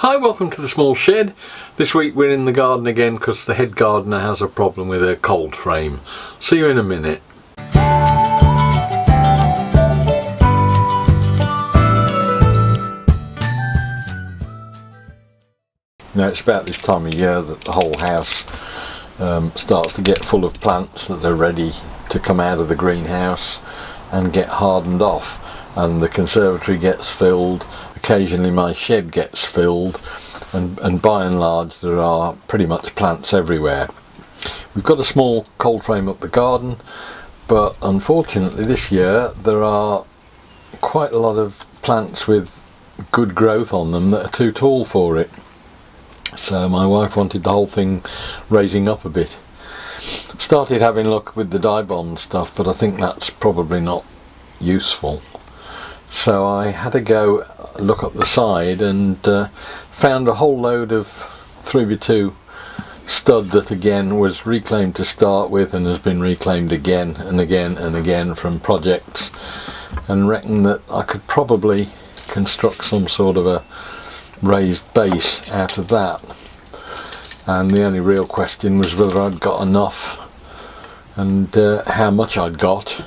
Hi, welcome to the small shed. This week we're in the garden again because the head gardener has a problem with her cold frame. See you in a minute. Now it's about this time of year that the whole house starts to get full of plants that are ready to come out of the greenhouse and get hardened off, and the conservatory gets filled. Occasionally my shed gets filled, and by and large there are pretty much plants everywhere. We've got a small cold frame up the garden, but unfortunately this year there are quite a lot of plants with good growth on them that are too tall for it. So my wife wanted the whole thing raising up a bit. Started having a look with the dye bond stuff, but I think that's probably not useful. So I had to go look up the side and found a whole load of 3x2 stud that again was reclaimed to start with and has been reclaimed again and again and again from projects, and reckon that I could probably construct some sort of a raised base out of that. And the only real question was whether I'd got enough and how much I'd got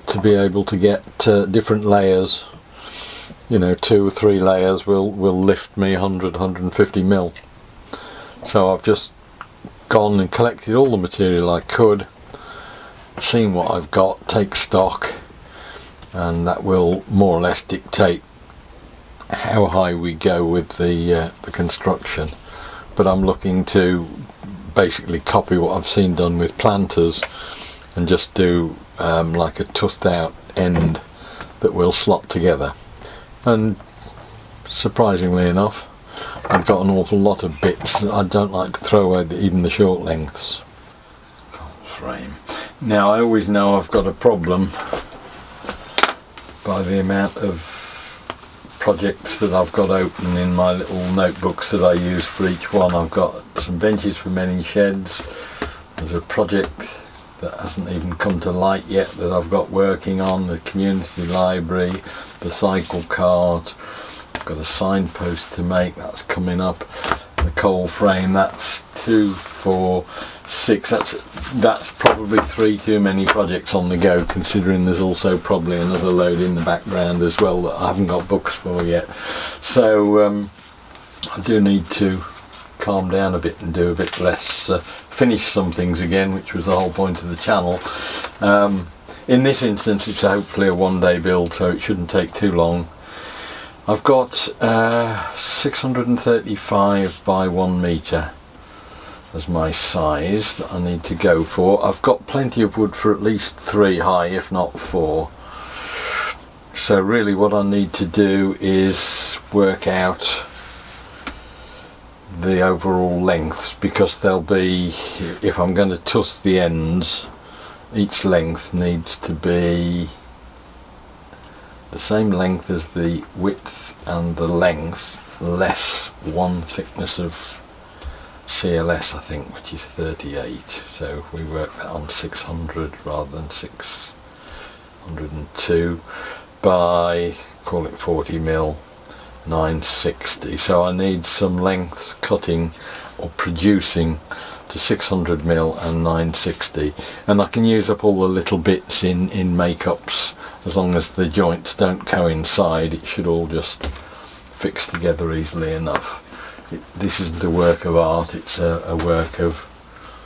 to be able to get different layers. You know, 2 or 3 layers will lift me 100-150 mil. So I've just gone and collected all the material I could, seen what I've got, take stock, and that will more or less dictate how high we go with the construction. But I'm looking to basically copy what I've seen done with planters and just do like a toothed out end that will slot together. And surprisingly enough, I've got an awful lot of bits. I don't like to throw away even the short lengths. Frame. Now I always know I've got a problem by the amount of projects that I've got open in my little notebooks that I use for each one. I've got some benches for many sheds. There's a project that hasn't even come to light yet that I've got working on, the community library, the cycle cart. I've got a signpost to make, that's coming up. The coal frame, that's 2, 4, 6. That's probably 3 too many projects on the go, considering there's also probably another load in the background as well that I haven't got books for yet. So I do need to calm down a bit and do a bit less, finish some things again, which was the whole point of the channel. In this instance it's hopefully a one-day build, so it shouldn't take too long. I've got 635 by 1 metre as my size that I need to go for. I've got plenty of wood for at least 3 high, if not 4. So really what I need to do is work out the overall lengths, because there'll be, if I'm going to tuss the ends, each length needs to be the same length as the width and the length, less 1 thickness of CLS, I think, which is 38. So if we work that on 600 rather than 602 by, call it 40 mil, 960. So I need some lengths cutting or producing to 600 mil and 960, and I can use up all the little bits in makeups. As long as the joints don't coincide, it should all just fix together easily enough. This isn't a work of art, it's a work of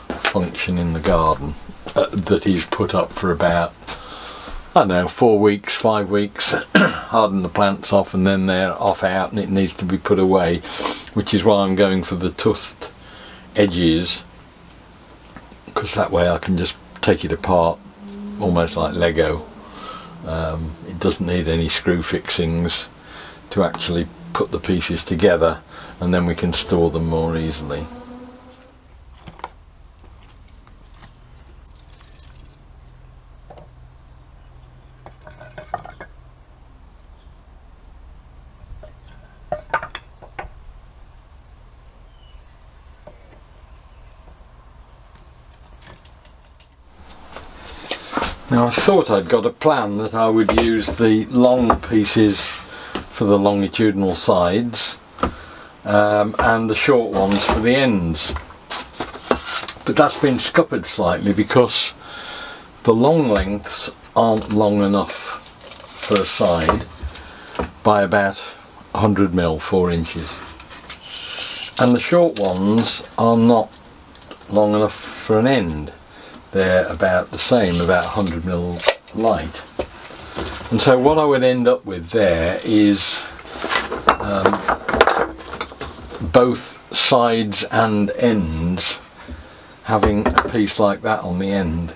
function in the garden that is put up for about, I don't know, 4 weeks, 5 weeks, harden the plants off, and then they're off out and it needs to be put away, which is why I'm going for the toothed edges, because that way I can just take it apart almost like Lego. It doesn't need any screw fixings to actually put the pieces together, and then we can store them more easily. Now I thought I'd got a plan that I would use the long pieces for the longitudinal sides and the short ones for the ends. But that's been scuppered slightly because the long lengths aren't long enough for a side by about 100 mil, 4 inches, and the short ones are not long enough for an end. They're about the same, about 100 mil light. And so what I would end up with there is both sides and ends having a piece like that on the end.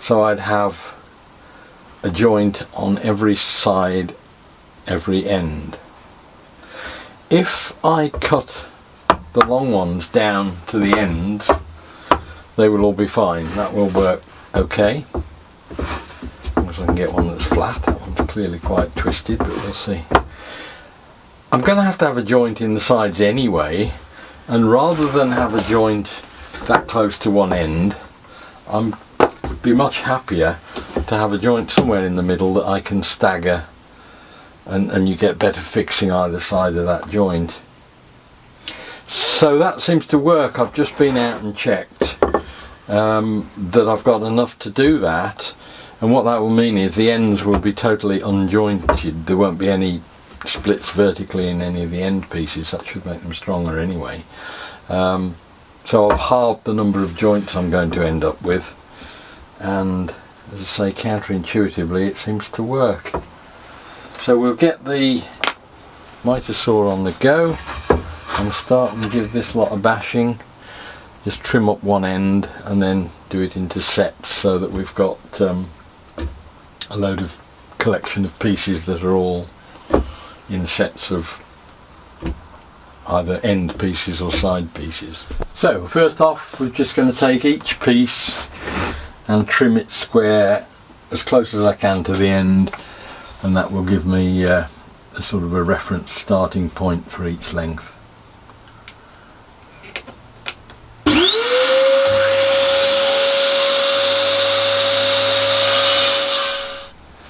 So I'd have a joint on every side, every end. If I cut the long ones down to the ends, they will all be fine. That will work okay. As long as I can get one that's flat. That one's clearly quite twisted, but we'll see. I'm going to have a joint in the sides anyway, and rather than have a joint that close to one end, I'm be much happier to have a joint somewhere in the middle that I can stagger, and you get better fixing either side of that joint. So that seems to work. I've just been out and checked that I've got enough to do that, and what that will mean is the ends will be totally unjointed. There won't be any splits vertically in any of the end pieces. That should make them stronger anyway. So I've halved the number of joints I'm going to end up with, and as I say, counterintuitively it seems to work. So we'll get the miter saw on the go and start and give this lot a bashing. Just trim up one end and then do it into sets so that we've got a load of collection of pieces that are all in sets of either end pieces or side pieces. So first off, we're just going to take each piece and trim it square as close as I can to the end, and that will give me a sort of a reference starting point for each length.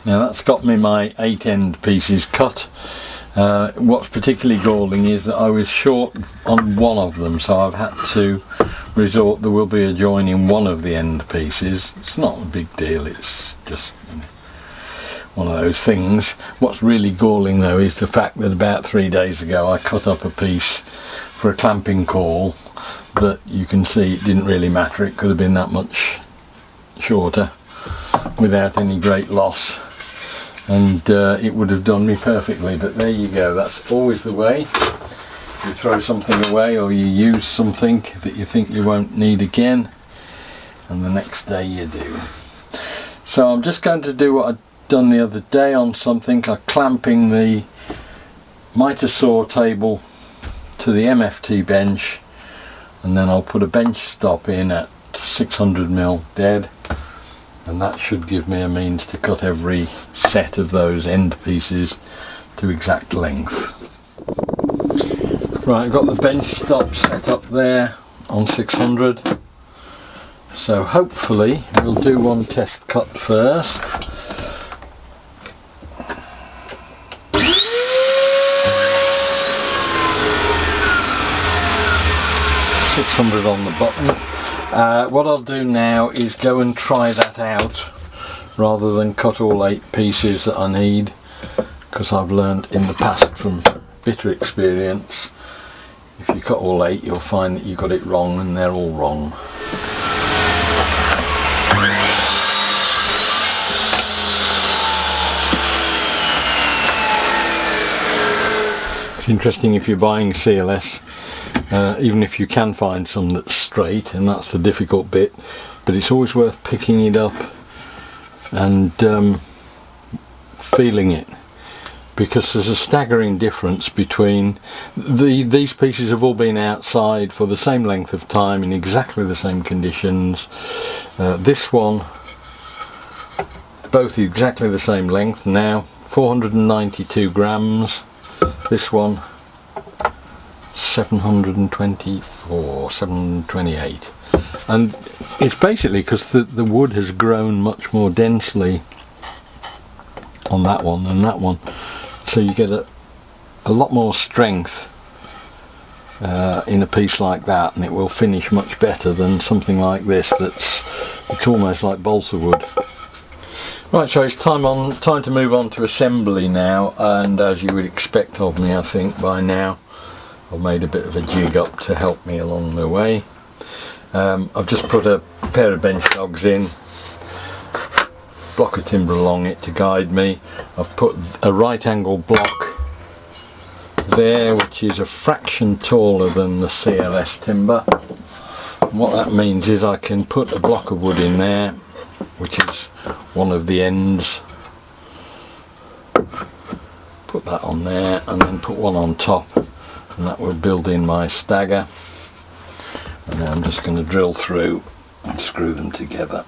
Now that's got me my 8 end pieces cut. What's particularly galling is that I was short on one of them, so I've had to resort. There will be a join in one of the end pieces. It's not a big deal, it's just, you know, one of those things. What's really galling though is the fact that about 3 days ago I cut up a piece for a clamping caul that you can see it didn't really matter. It could have been that much shorter without any great loss, and it would have done me perfectly. But there you go, that's always the way. You throw something away or you use something that you think you won't need again, and the next day you do. So I'm just going to do what I'd done the other day on something. I'm clamping the miter saw table to the MFT bench, and then I'll put a bench stop in at 600 mil dead, and that should give me a means to cut every set of those end pieces to exact length. Right, I've got the bench stop set up there on 600, so hopefully we'll do one test cut first. .600 on the button. What I'll do now is go and try that out rather than cut all 8 pieces that I need, because I've learned in the past from bitter experience, if you cut all 8 you'll find that you got it wrong, and they're all wrong. It's interesting if you're buying CLS, even if you can find some that's straight, and that's the difficult bit, but it's always worth picking it up and feeling it, because there's a staggering difference between these pieces have all been outside for the same length of time in exactly the same conditions. This one, both exactly the same length now, 492 grams. This one 724, 728, and it's basically because the wood has grown much more densely on that one than that one, so you get a lot more strength in a piece like that, and it will finish much better than something like this it's almost like balsa wood. Right, so it's time to move on to assembly now, and as you would expect of me, I think by now I've made a bit of a jig up to help me along the way. I've just put a pair of bench dogs in, block of timber along it to guide me. I've put a right angle block there, which is a fraction taller than the CLS timber. And what that means is I can put a block of wood in there, which is one of the ends, put that on there, and then put one on top, and that will build in my stagger. And now I'm just going to drill through and screw them together.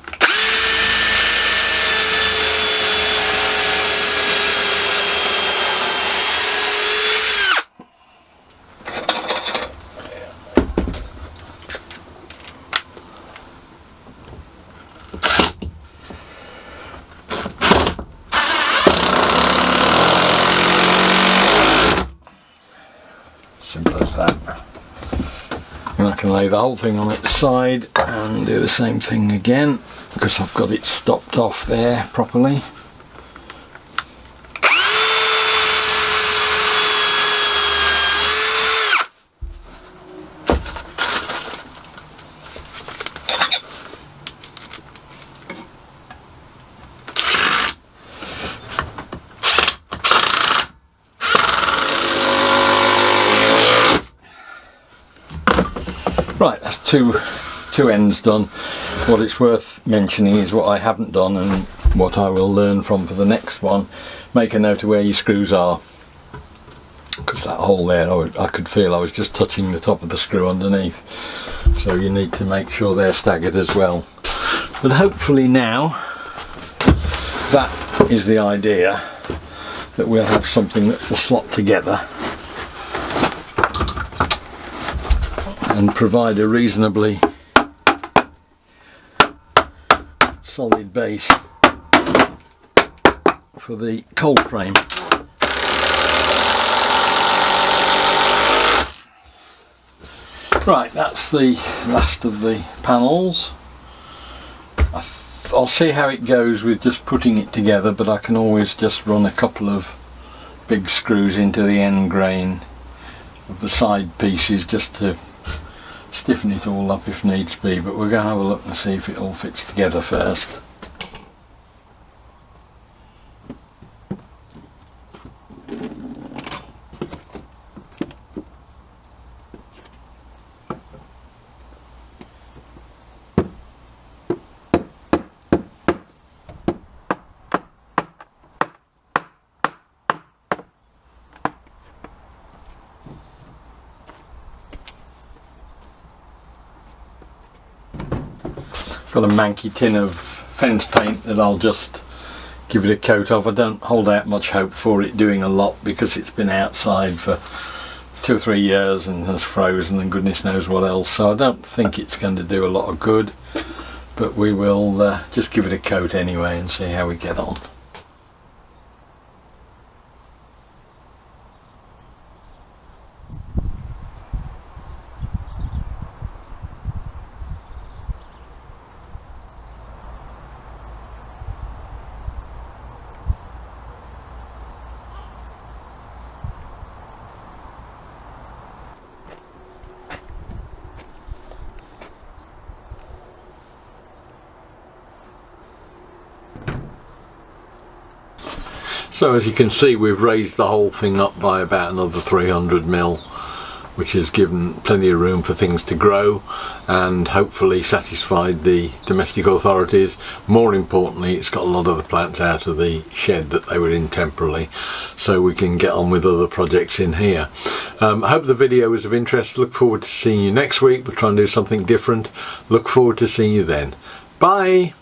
Simple as that. And I can lay the whole thing on its side and do the same thing again, because I've got it stopped off there properly. Right, that's two ends done. What it's worth mentioning is what I haven't done and what I will learn from for the next one. Make a note of where your screws are, because that hole there, I could feel I was just touching the top of the screw underneath. So you need to make sure they're staggered as well. But hopefully now, that is the idea, that we'll have something that will slot together and provide a reasonably solid base for the cold frame. Right, that's the last of the panels. I'll see how it goes with just putting it together, but I can always just run a couple of big screws into the end grain of the side pieces just to stiffen it all up if needs be, but we're going to have a look and see if it all fits together first. Got a manky tin of fence paint that I'll just give it a coat of. I don't hold out much hope for it doing a lot, because it's been outside for 2 or 3 years and has frozen and goodness knows what else, so I don't think it's going to do a lot of good, but we will just give it a coat anyway and see how we get on. So as you can see, we've raised the whole thing up by about another 300 mil, which has given plenty of room for things to grow and hopefully satisfied the domestic authorities. More importantly, it's got a lot of the plants out of the shed that they were in temporarily, so we can get on with other projects in here. I hope the video was of interest. Look forward to seeing you next week. We'll try and do something different. Look forward to seeing you then. Bye!